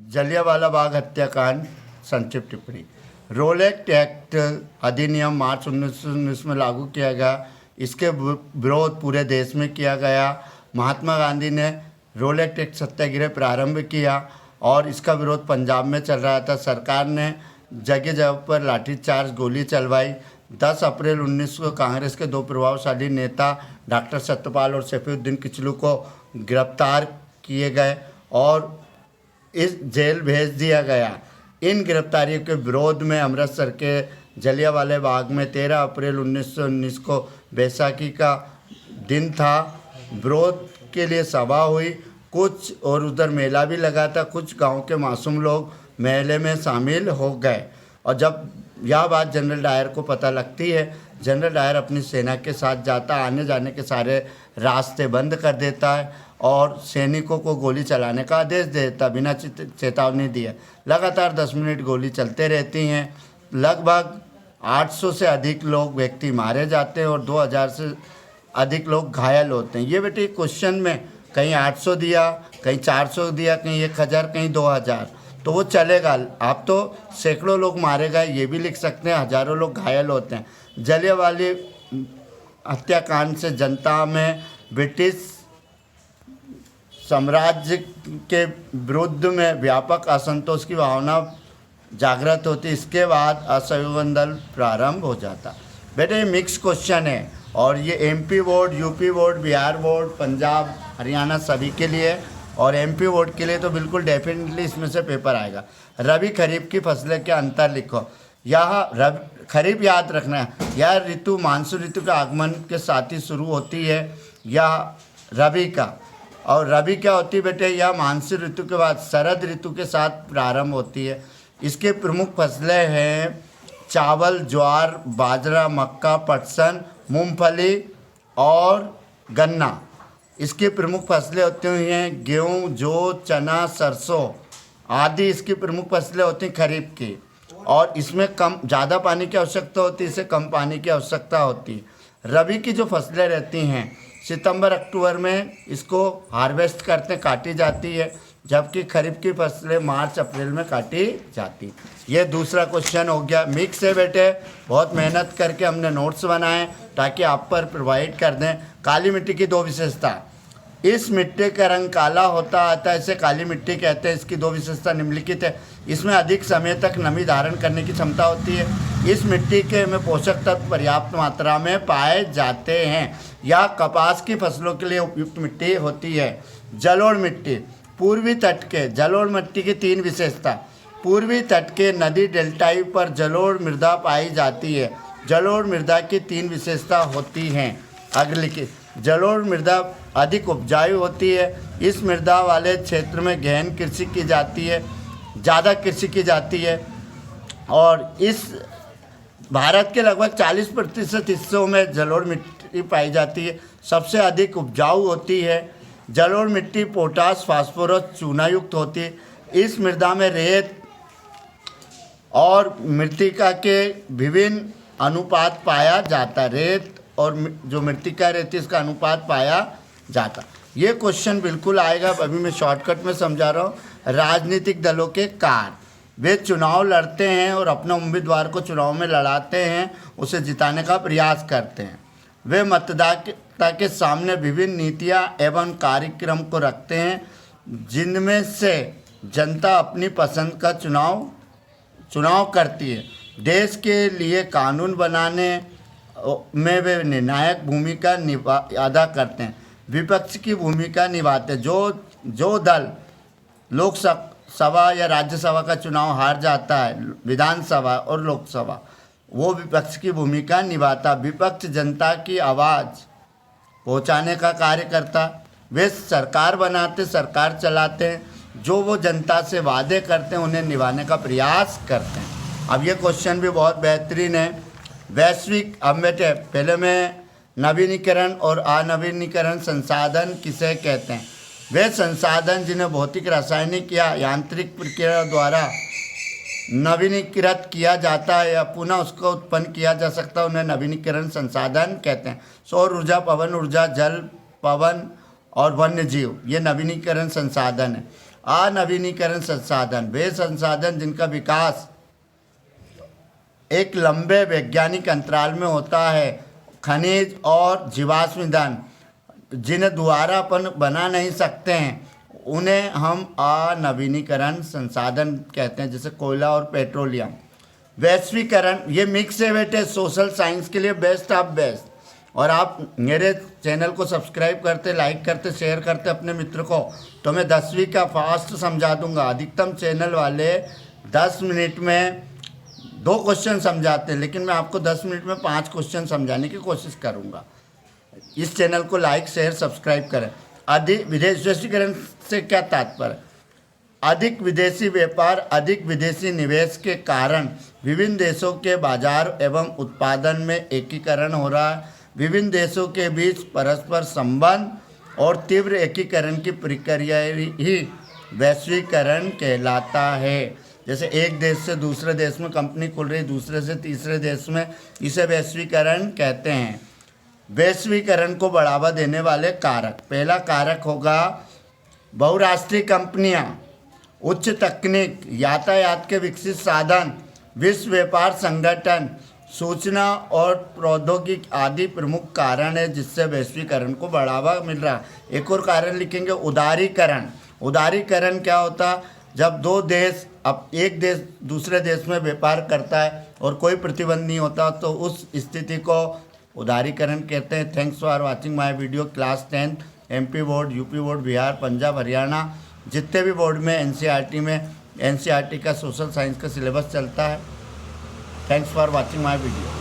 जलियांवाला बाग हत्याकांड संक्षिप्त टिप्पणी। रोल एक्ट अधिनियम मार्च 1919 में लागू किया गया। इसके विरोध पूरे देश में किया गया। महात्मा गांधी ने रोल एक्ट सत्याग्रह प्रारंभ किया और इसका विरोध पंजाब में चल रहा था। सरकार ने जगह जगह पर लाठीचार्ज गोली चलवाई। 10 अप्रैल 19 को कांग्रेस के दो प्रभावशाली नेता डॉक्टर सत्यपाल और सैफुद्दीन किचलू को गिरफ्तार किए गए और इस जेल भेज दिया गया। इन गिरफ्तारियों के विरोध में अमृतसर के जलियांवाला बाग में 13 अप्रैल 1919 को बैसाखी का दिन था। विरोध के लिए सभा हुई कुछ और उधर मेला भी लगा था। कुछ गांव के मासूम लोग मेले में शामिल हो गए और जब यह बात जनरल डायर को पता लगती है, जनरल डायर अपनी सेना के साथ जाता, आने जाने के सारे रास्ते बंद कर देता है और सैनिकों को गोली चलाने का आदेश देता बिना चेतावनी दिए। लगातार 10 मिनट गोली चलते रहती हैं। लगभग 800 से अधिक व्यक्ति मारे जाते हैं और 2000 से अधिक लोग घायल होते हैं। ये बेटे क्वेश्चन में कहीं 800 दिया, कहीं 400 दिया, कहीं 1000, कहीं 2000, तो वो चलेगा। आप तो सैकड़ों लोग मारे गए ये भी लिख सकते हैं, हज़ारों लोग घायल होते हैं। जलियांवाला हत्याकांड से जनता में ब्रिटिश साम्राज्य के विरुद्ध में व्यापक असंतोष की भावना जागृत होती। इसके बाद असहयोग आंदोलन प्रारंभ हो जाता। बेटे ये मिक्स क्वेश्चन है और ये MP board, UP board, Bihar board, Punjab, Haryana सभी के लिए और एमपी बोर्ड के लिए तो बिल्कुल डेफिनेटली इसमें से पेपर आएगा। रबी खरीफ की फसलें के अंतर लिखो। यह खरीफ याद रखना है, यह ऋतु मानसून ऋतु के आगमन के साथ ही शुरू होती है। यह रबी का और रबी क्या होती है बेटे, यह मानसून ऋतु के बाद शरद ऋतु के साथ प्रारंभ होती है। इसके प्रमुख फसलें हैं चावल, ज्वार, बाजरा, मक्का, पटसन, मूंगफली और गन्ना। इसकी प्रमुख फसलें होती हैं गेहूँ, जौ, चना, सरसों आदि इसकी प्रमुख फसलें होती हैं खरीफ की। और इसमें ज़्यादा पानी की आवश्यकता होती है, इससे कम पानी की आवश्यकता होती है। रबी की जो फसलें रहती हैं सितंबर अक्टूबर में इसको हार्वेस्ट करते काटी जाती है, जबकि खरीफ की फसलें मार्च अप्रैल में काटी जाती। ये दूसरा क्वेश्चन हो गया। मिक्स है बेटे, बहुत मेहनत करके हमने नोट्स बनाए ताकि आप पर प्रोवाइड कर दें। काली मिट्टी की दो विशेषता। इस मिट्टी का रंग काला होता आता है, इसे काली मिट्टी कहते हैं। इसकी दो विशेषता निम्नलिखित है। इसमें अधिक समय तक नमी धारण करने की क्षमता होती है। इस मिट्टी के में पोषक तत्व पर्याप्त मात्रा में पाए जाते हैं। यह कपास की फसलों के लिए उपयुक्त मिट्टी होती है। जलोढ़ मिट्टी। पूर्वी तट के जलोढ़ मिट्टी की 3 विशेषता। पूर्वी तट के नदी डेल्टाई पर जलोढ़ मृदा पाई जाती है। जलोढ़ मृदा की 3 विशेषता होती हैं अगली की। जलोढ़ मृदा अधिक उपजाऊ होती है। इस मृदा वाले क्षेत्र में गहन कृषि की जाती है, ज़्यादा कृषि की जाती है और इस भारत के लगभग 40% हिस्सों में जलोढ़ मिट्टी पाई जाती है। सबसे अधिक उपजाऊ होती है। जलोढ़ मिट्टी पोटास, फास्फोरस, चूनायुक्त होती है। इस मृदा में रेत और मृत्तिका के विभिन्न अनुपात पाया जाता है। रेत और जो मृत्तिका रहती है इसका अनुपात पाया जाता। ये क्वेश्चन बिल्कुल आएगा। अभी मैं शॉर्टकट में समझा रहा हूँ। राजनीतिक दलों के कार्य, वे चुनाव लड़ते हैं और अपने उम्मीदवार को चुनाव में लड़ाते हैं, उसे जिताने का प्रयास करते हैं। वे मतदाता के सामने विभिन्न नीतियाँ एवं कार्यक्रम को रखते हैं जिनमें से जनता अपनी पसंद का चुनाव करती है। देश के लिए कानून बनाने में वे निर्णायक भूमिका अदा करते हैं। विपक्ष की भूमिका निभाते हैं। जो दल लोकसभा या राज्यसभा का चुनाव हार जाता है, विधानसभा और लोकसभा, वो विपक्ष की भूमिका निभाता। विपक्ष जनता की आवाज़ पहुंचाने का कार्य करता। वे सरकार बनाते, सरकार चलाते हैं। जो वो जनता से वादे करते हैं उन्हें निभाने का प्रयास करते हैं। अब ये क्वेश्चन भी बहुत बेहतरीन है। वैश्विक, अब बेटे पहले में नवीनीकरण और अनवीनीकरण संसाधन किसे कहते हैं? वे संसाधन जिन्हें भौतिक, रासायनिक या यांत्रिक प्रक्रिया द्वारा नवीनीकृत किया जाता है या पुनः उसको उत्पन्न किया जा सकता है, उन्हें नवीनीकरण संसाधन कहते हैं। सौर ऊर्जा, पवन ऊर्जा, जल, पवन और वन्य जीव, ये नवीनीकरण संसाधन है। अनवीनीकरण संसाधन, वे संसाधन जिनका विकास एक लंबे वैज्ञानिक अंतराल में होता है, खनिज और जीवाश्म ईंधन जिन्हें दोबारा अपन बना नहीं सकते हैं, उन्हें हम अनवीनीकरण संसाधन कहते हैं, जैसे कोयला और पेट्रोलियम। वैश्वीकरण, ये मिक्स है बेटे, सोशल साइंस के लिए बेस्ट ऑफ बेस्ट। और आप मेरे चैनल को सब्सक्राइब करते, लाइक करते, शेयर करते अपने मित्र को, तो मैं 10वीं का फास्ट समझा दूंगा। अधिकतम चैनल वाले 10 मिनट में 2 क्वेश्चन समझाते हैं, लेकिन मैं आपको 10 मिनट में 5 क्वेश्चन समझाने की कोशिश करूंगा। इस चैनल को लाइक, शेयर, सब्सक्राइब करें। अधिक वैश्वीकरण से क्या तात्पर्य? अधिक विदेशी व्यापार, अधिक विदेशी निवेश के कारण विभिन्न देशों के बाजार एवं उत्पादन में एकीकरण हो रहा है। विभिन्न देशों के बीच परस्पर संबंध और तीव्र एकीकरण की प्रक्रिया ही वैश्वीकरण कहलाता है। जैसे एक देश से दूसरे देश में कंपनी खुल रही, दूसरे से तीसरे देश में, इसे वैश्वीकरण कहते हैं। वैश्वीकरण को बढ़ावा देने वाले कारक, पहला कारक होगा बहुराष्ट्रीय कंपनियां, उच्च तकनीक, यातायात के विकसित साधन, विश्व व्यापार संगठन, सूचना और प्रौद्योगिकी आदि प्रमुख कारण है जिससे वैश्वीकरण को बढ़ावा मिल रहा है। एक और कारण लिखेंगे उदारीकरण। उदारीकरण क्या होता? जब 2 देश, अब एक देश दूसरे देश में व्यापार करता है और कोई प्रतिबंध नहीं होता, तो उस स्थिति को उदारीकरण कहते हैं। Thanks for watching my video. Class 10 MP board, UP board, Bihar, Punjab, Haryana, जितने भी बोर्ड में NCERT का सोशल साइंस का सिलेबस चलता है। Thanks for watching my video.